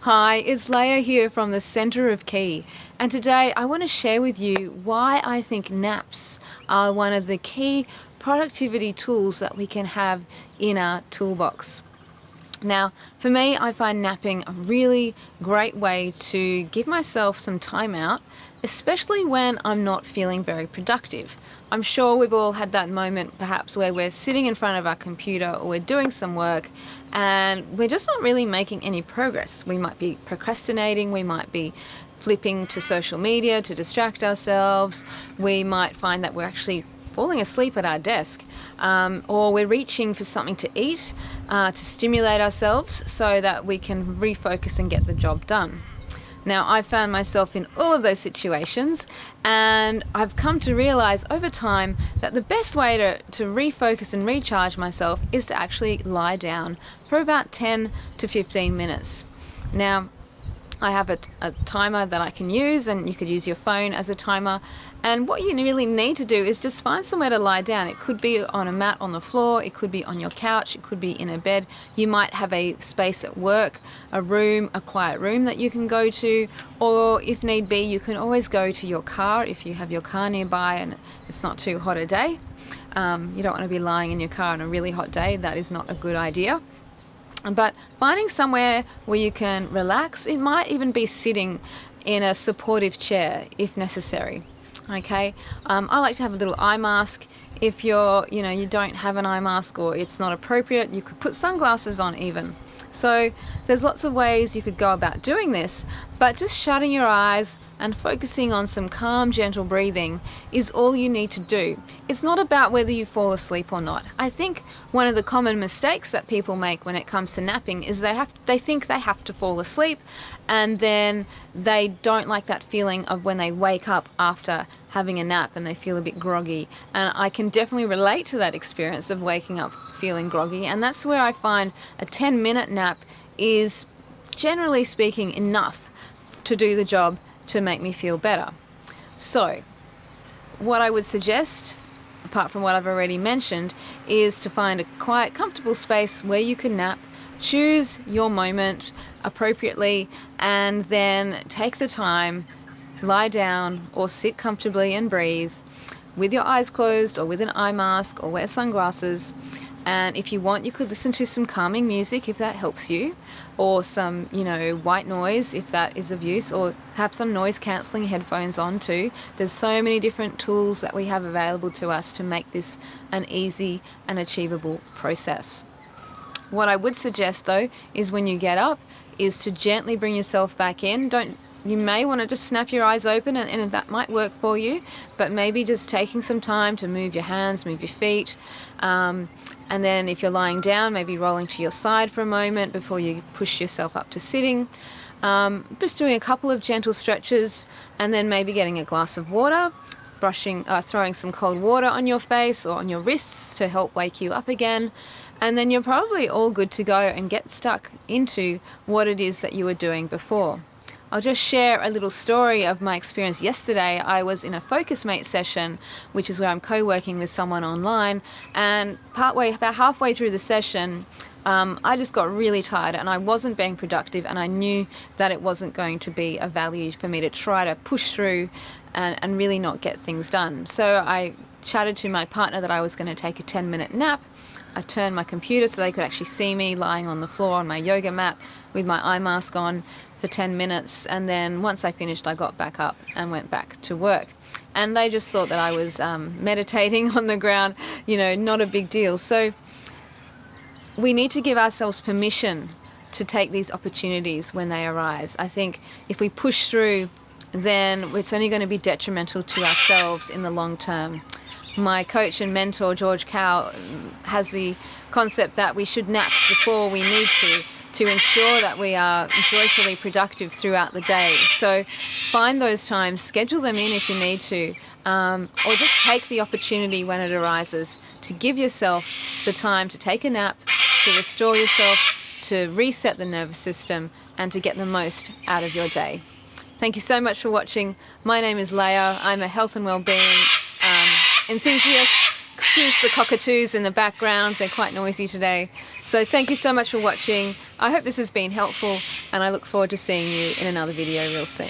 Hi, it's Leah here from the Centre of Key, and today I want to share with you why I think naps are one of the key productivity tools that we can have in our toolbox. Now, for me, I find napping a really great way to give myself some time out, especially when I'm not feeling very productive. I'm sure we've all had that moment perhaps where we're sitting in front of our computer or we're doing some work and we're just not really making any progress. We might be procrastinating, we might be flipping to social media to distract ourselves, we might find that we're actually falling asleep at our desk, or we're reaching for something to eat to stimulate ourselves so that we can refocus and get the job done. Now, I've found myself in all of those situations, and I've come to realize over time that the best way to refocus and recharge myself is to actually lie down for about 10 to 15 minutes. Now, I have a timer that I can use, and you could use your phone as a timer. And what you really need to do is just find somewhere to lie down. It could be on a mat on the floor, it could be on your couch, it could be in a bed. You might have a space at work, a room, a quiet room that you can go to, or if need be, you can always go to your car if you have your car nearby and it's not too hot a day. You don't want to be lying in your car on a really hot day. That is not a good idea. But finding somewhere where you can relax, it might even be sitting in a supportive chair if necessary. Okay, I like to have a little eye mask. If you don't have an eye mask or it's not appropriate, you could put sunglasses on even. So there's lots of ways you could go about doing this, but just shutting your eyes and focusing on some calm, gentle breathing is all you need to do. It's not about whether you fall asleep or not. I think one of the common mistakes that people make when it comes to napping is they think they have to fall asleep, and then they don't like that feeling of when they wake up after having a nap and they feel a bit groggy. And I can definitely relate to that experience of waking up feeling groggy, and that's where I find a 10-minute nap is, generally speaking, enough to do the job to make me feel better. So what I would suggest, apart from what I've already mentioned, is to find a quiet, comfortable space where you can nap. Choose your moment appropriately and then take the time, lie down or sit comfortably and breathe with your eyes closed or with an eye mask or wear sunglasses. And if you want, you could listen to some calming music if that helps you, or some, white noise if that is of use, or have some noise cancelling headphones on too. There's so many different tools that we have available to us to make this an easy and achievable process. What I would suggest though is when you get up is to gently bring yourself back in. You may want to just snap your eyes open and that might work for you, but maybe just taking some time to move your hands, move your feet, and then if you're lying down, maybe rolling to your side for a moment before you push yourself up to sitting. Just doing a couple of gentle stretches, and then maybe getting a glass of water, throwing some cold water on your face or on your wrists to help wake you up again. And then you're probably all good to go and get stuck into what it is that you were doing before. I'll just share a little story of my experience yesterday. I was in a FocusMate session, which is where I'm co-working with someone online, and about halfway through the session, I just got really tired and I wasn't being productive, and I knew that it wasn't going to be of value for me to try to push through and really not get things done. So I chatted to my partner that I was going to take a 10-minute nap. I turned my computer so they could actually see me lying on the floor on my yoga mat with my eye mask on for 10 minutes, and then once I finished I got back up and went back to work. And they just thought that I was meditating on the ground, not a big deal. So we need to give ourselves permission to take these opportunities when they arise. I think if we push through, then it's only going to be detrimental to ourselves in the long term. My coach and mentor, George Cow, has the concept that we should nap before we need to ensure that we are joyfully productive throughout the day. So find those times, schedule them in if you need to, or just take the opportunity when it arises to give yourself the time to take a nap, to restore yourself, to reset the nervous system, and to get the most out of your day. Thank you so much for watching. My name is Leah. I'm a health and wellbeing enthusiast. Excuse the cockatoos in the background, they're quite noisy today. So thank you so much for watching. I hope this has been helpful, and I look forward to seeing you in another video real soon.